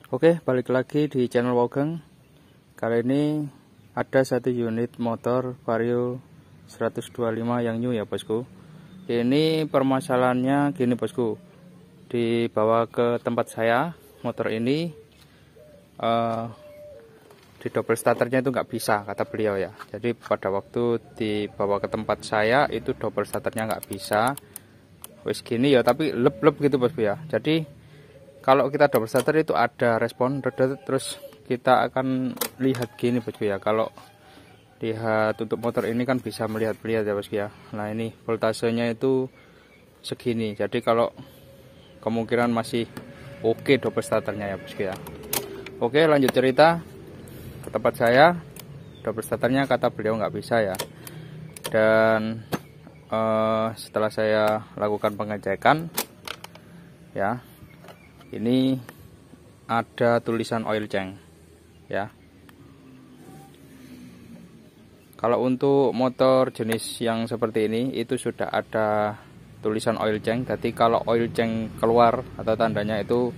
Oke, balik lagi di channel Wogeng. Kali ini ada satu unit motor Vario 125 yang new ya bosku. Ini permasalahannya gini bosku, dibawa ke tempat saya motor ini di double starternya itu nggak bisa kata beliau ya. Jadi pada waktu dibawa ke tempat saya itu double starternya nggak bisa. Wes gini ya, tapi lep-lep gitu bosku ya. Jadi kalau kita double starter itu ada respon terus kita akan lihat gini bosku ya. Kalau lihat untuk motor ini kan bisa melihat ya bosku ya. Nah ini voltasenya itu segini. Jadi kalau kemungkinan masih oke double starternya ya bosku ya. Oke, lanjut cerita ke tempat saya. Double starternya kata beliau nggak bisa ya. Dan setelah saya lakukan pengecekan ya, ini ada tulisan oil change ya. Kalau untuk motor jenis yang seperti ini itu sudah ada tulisan oil change. Jadi kalau oil change keluar atau tandanya itu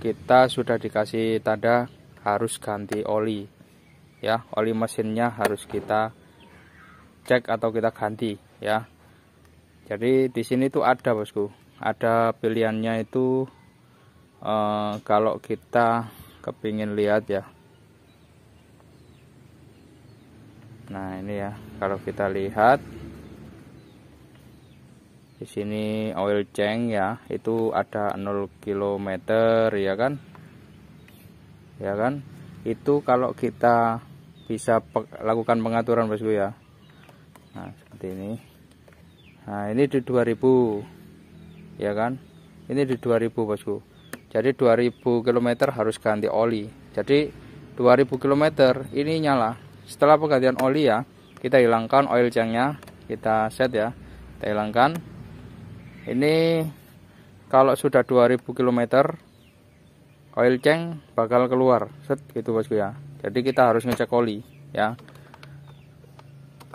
kita sudah dikasih tanda harus ganti oli ya. Oli mesinnya harus kita cek atau kita ganti ya. Jadi di sini tuh ada bosku, ada pilihannya itu kalau kita kepingin lihat ya. Nah ini ya, kalau kita lihat di sini oil change ya, itu ada 0 km ya kan, itu kalau kita bisa lakukan pengaturan bosku ya. Nah seperti ini. Nah ini di 2000 ya kan, ini di 2000 bosku. Jadi 2000 km harus ganti oli. Jadi 2000 km ini nyala. Setelah penggantian oli ya, kita hilangkan oil change-nya, kita set ya, kita hilangkan. Ini kalau sudah 2000 km oil change bakal keluar set gitu bosku ya. Jadi kita harus ngecek oli ya.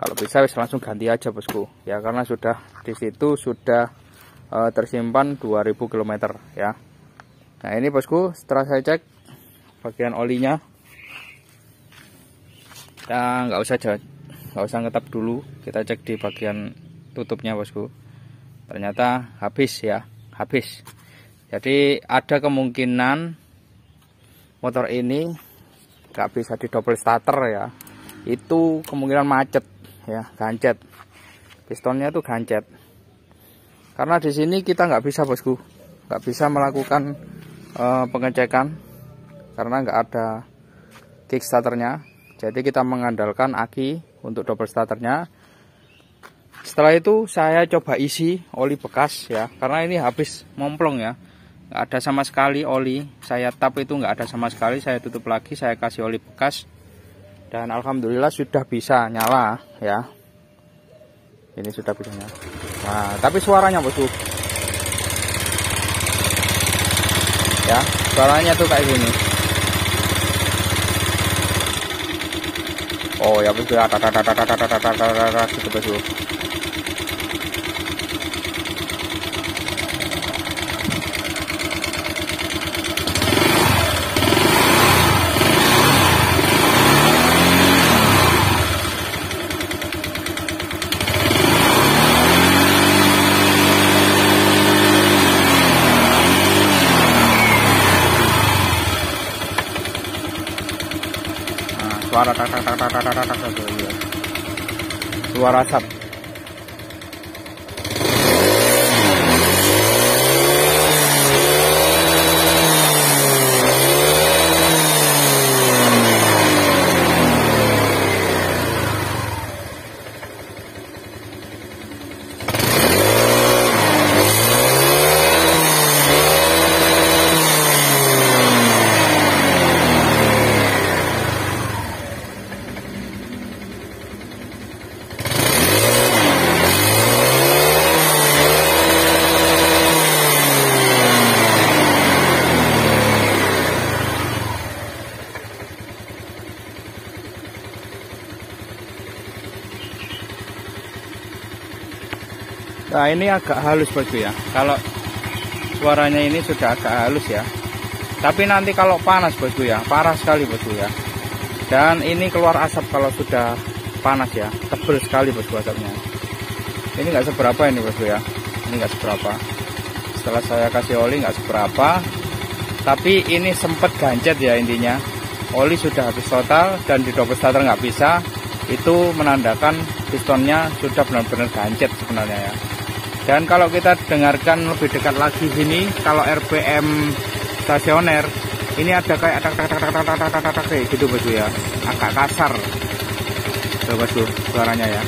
Kalau bisa langsung ganti aja bosku ya, karena sudah di situ sudah tersimpan 2000 km ya. Nah ini bosku, setelah saya cek bagian olinya, kita nggak usah ngetap dulu, kita cek di bagian tutupnya bosku. Ternyata habis ya, habis. Jadi ada kemungkinan motor ini nggak bisa di double starter ya. Itu kemungkinan macet ya, gancet. Pistonnya tuh gancet. Karena di sini kita nggak bisa bosku, nggak bisa melakukan pengecekan karena nggak ada kickstarternya. Jadi kita mengandalkan aki untuk double starternya. Setelah itu saya coba isi oli bekas ya, karena ini habis momplong ya, nggak ada sama sekali oli. Saya tap itu nggak ada sama sekali. Saya tutup lagi, saya kasih oli bekas, dan alhamdulillah sudah bisa nyala ya. Ini sudah bisa nyala. Nah tapi suaranya bosku ya, suaranya tuh kayak gini. Oh ya betul, gitu bosku. Suara suara asap. Nah ini agak halus bosku ya. Kalau suaranya ini sudah agak halus ya. Tapi nanti kalau panas bosku ya, parah sekali bosku ya. Dan ini keluar asap kalau sudah panas ya, tebal sekali bosku asapnya. Ini nggak seberapa ini bosku ya, ini nggak seberapa. Setelah saya kasih oli nggak seberapa, tapi ini sempet gancet ya intinya. Oli sudah habis total dan di double starter nggak bisa. Itu menandakan pistonnya sudah benar-benar gancet sebenarnya ya. Dan kalau kita dengarkan lebih dekat lagi sini, kalau RPM stasioner ini ada kayak tak kayak gitu bosku ya, agak kasar tuh bosku suaranya ya.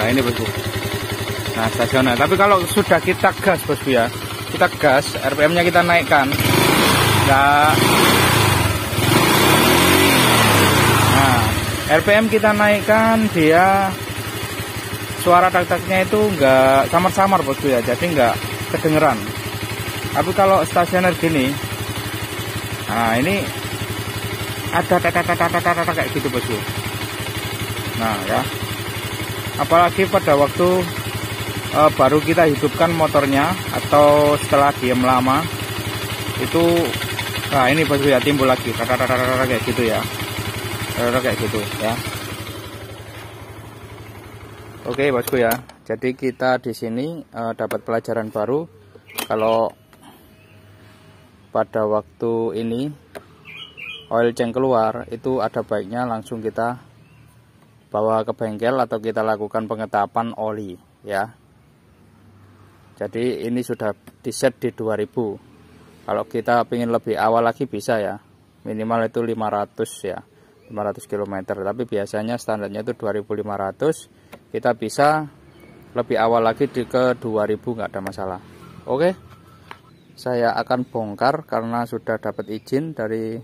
Nah ini bosku, nah stasioner. Tapi kalau sudah kita gas bosku ya, kita gas, RPM nya kita naikkan, nah RPM kita naikkan, dia suara tak-taknya itu enggak samar-samar bosku ya, jadi enggak kedengeran. Tapi kalau stasioner gini, nah ini ada tak kayak gitu bosku. Nah ya, apalagi pada waktu baru kita hidupkan motornya atau setelah diem lama itu, nah ini bosku ya, timbul lagi kayak gitu ya, kayak gitu ya. Oke bosku ya, jadi kita di sini dapat pelajaran baru. Kalau pada waktu ini oil change keluar, itu ada baiknya langsung kita bawa ke bengkel atau kita lakukan pengetapan oli ya. Jadi ini sudah di set di 2000. Kalau kita ingin lebih awal lagi bisa ya, minimal itu 500 ya, 500 km. Tapi biasanya standarnya itu 2500. Kita bisa lebih awal lagi ke 2000, nggak ada masalah. Oke, saya akan bongkar karena sudah dapat izin dari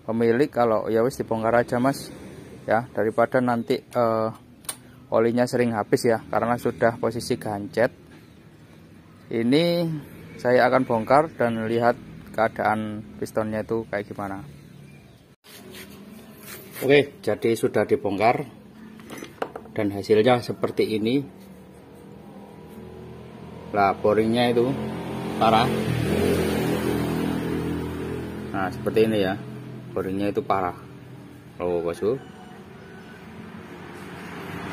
pemilik. Kalau ya wis dibongkar aja mas ya, daripada nanti olinya sering habis ya, karena sudah posisi gancet. Ini saya akan bongkar dan lihat keadaan pistonnya itu kayak gimana. Oke, jadi sudah dibongkar dan hasilnya seperti ini. Lah boringnya itu parah. Nah seperti ini ya, boringnya itu parah. Oh bosku,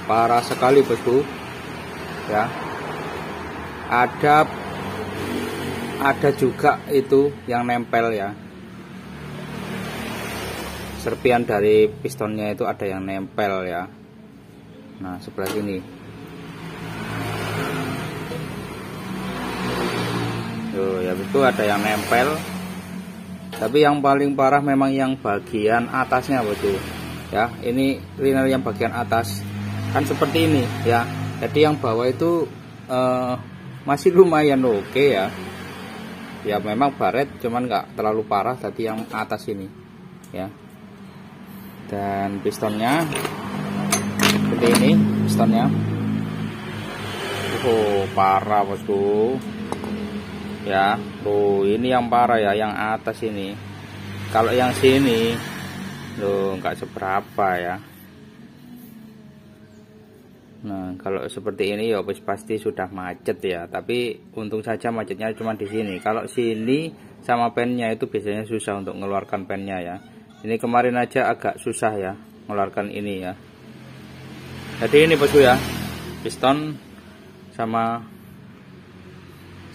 parah sekali bosku ya. Ada juga itu yang nempel ya, serpian dari pistonnya itu ada yang nempel ya. Nah sebelah sini tuh ya, itu ada yang nempel. Tapi yang paling parah memang yang bagian atasnya bosku ya. Ini liner yang bagian atas kan seperti ini ya. Jadi yang bawah itu masih lumayan oke ya. Ya memang baret, cuman nggak terlalu parah. Tadi yang atas ini ya. Dan pistonnya seperti ini pistonnya. Oh parah bosku ya. Oh ini yang parah ya, yang atas ini. Kalau yang sini loh nggak seberapa ya. Nah kalau seperti ini ya pasti sudah macet ya. Tapi untung saja macetnya cuma di sini. Kalau sini sama pennya itu biasanya susah untuk mengeluarkan pennya ya. Ini kemarin aja agak susah ya mengeluarkan ini ya. Jadi ini bosku ya, piston sama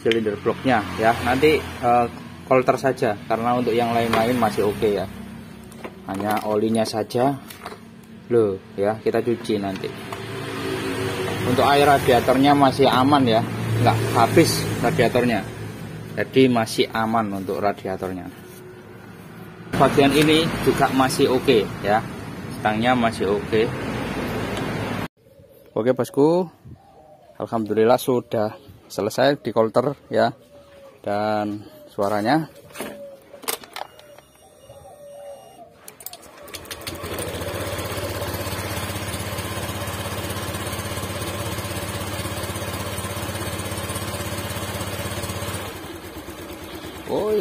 silinder bloknya ya. Nanti kolter saja, karena untuk yang lain-lain masih oke ya. Hanya olinya saja loh ya, kita cuci nanti. Untuk air radiatornya masih aman ya, nggak habis radiatornya, jadi masih aman untuk radiatornya. Bagian ini juga masih oke ya, stangnya masih oke. Oke bosku, alhamdulillah sudah selesai di kolter ya. Dan suaranya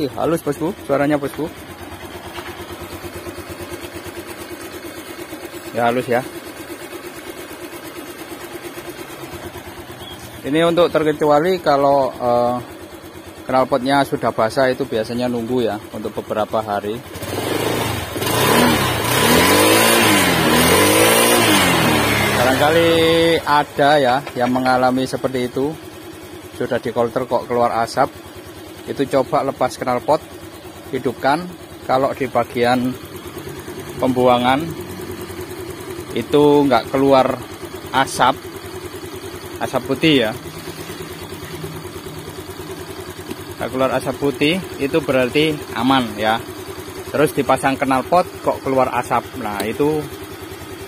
halus bosku, suaranya bosku ya, halus ya. Ini untuk terkecuali kalau knalpotnya sudah basah itu biasanya nunggu ya untuk beberapa hari. Barangkali ada ya yang mengalami seperti itu, sudah dikolter kok keluar asap. Itu coba lepas knalpot, hidupkan. Kalau di bagian pembuangan itu nggak keluar asap putih ya, nggak keluar asap putih, itu berarti aman ya. Terus dipasang knalpot kok keluar asap, nah itu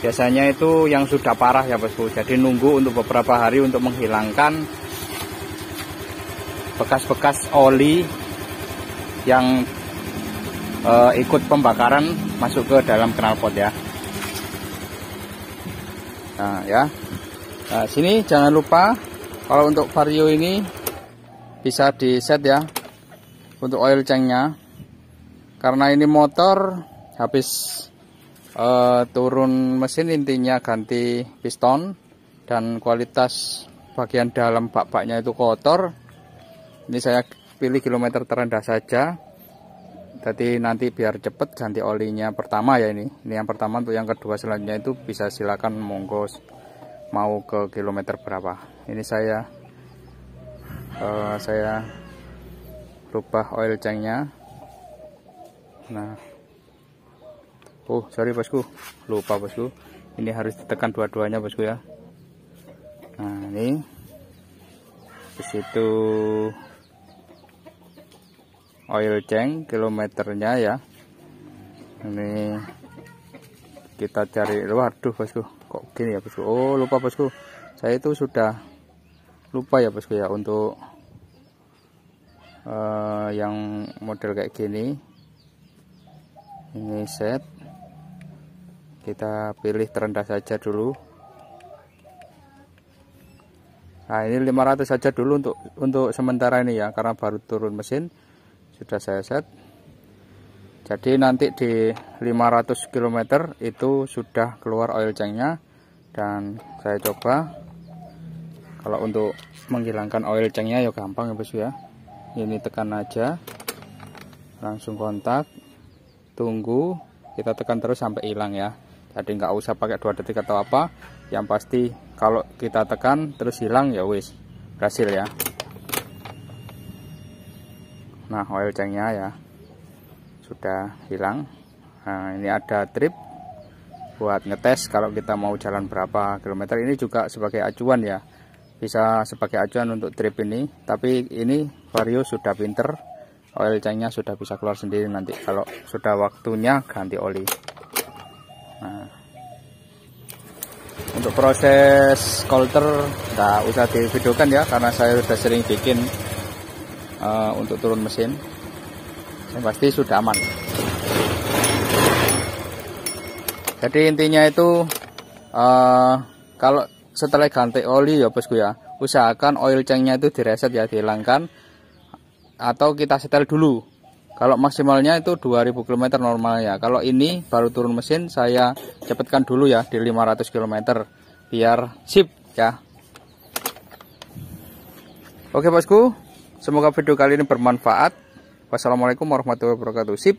biasanya itu yang sudah parah ya bosku. Jadi nunggu untuk beberapa hari untuk menghilangkan bekas-bekas oli yang ikut pembakaran masuk ke dalam knalpot ya. Nah ya, nah sini jangan lupa kalau untuk Vario ini bisa di set ya untuk oil tanknya, karena ini motor habis turun mesin, intinya ganti piston dan kualitas bagian dalam bak-baknya itu kotor. Ini saya pilih kilometer terendah saja, jadi nanti biar cepet ganti olinya pertama ya. Ini yang pertama. Untuk yang kedua selanjutnya itu bisa silakan monggo mau ke kilometer berapa. Ini saya rubah oil tanknya. Nah, oh sorry bosku, lupa bosku, ini harus ditekan dua-duanya bosku ya. Nah ini di situ oil tank kilometernya ya. Ini kita cari. Waduh bosku, kok gini ya bosku. Oh lupa bosku, saya itu sudah lupa ya bosku ya untuk yang model kayak gini. Ini set, kita pilih terendah saja dulu. Nah ini 500 saja dulu untuk sementara ini ya, karena baru turun mesin. Sudah saya set. Jadi nanti di 500 km itu sudah keluar oil tanknya. Dan saya coba, kalau untuk menghilangkan oil tanknya ya gampang ya bosku ya. Ini tekan aja, langsung kontak, tunggu, kita tekan terus sampai hilang ya. Jadi nggak usah pakai 2 detik atau apa, yang pasti kalau kita tekan terus hilang ya wis berhasil ya. Nah oil tanknya ya sudah hilang. Nah ini ada trip buat ngetes kalau kita mau jalan berapa kilometer. Ini juga sebagai acuan ya, bisa sebagai acuan untuk trip ini. Tapi ini Vario sudah pinter, oil tanknya sudah bisa keluar sendiri nanti kalau sudah waktunya ganti oli. Nah, untuk proses kolter nggak usah divideokan ya, karena saya sudah sering bikin untuk turun mesin. Yang pasti sudah aman. Jadi intinya itu kalau setelah ganti oli ya bosku ya, usahakan oil tanknya itu direset ya, dihilangkan atau kita setel dulu. Kalau maksimalnya itu 2000 km normalnya. Kalau ini baru turun mesin, saya cepatkan dulu ya di 500 km biar sip ya. Oke bosku, semoga video kali ini bermanfaat. Wassalamualaikum warahmatullahi wabarakatuh. Sip.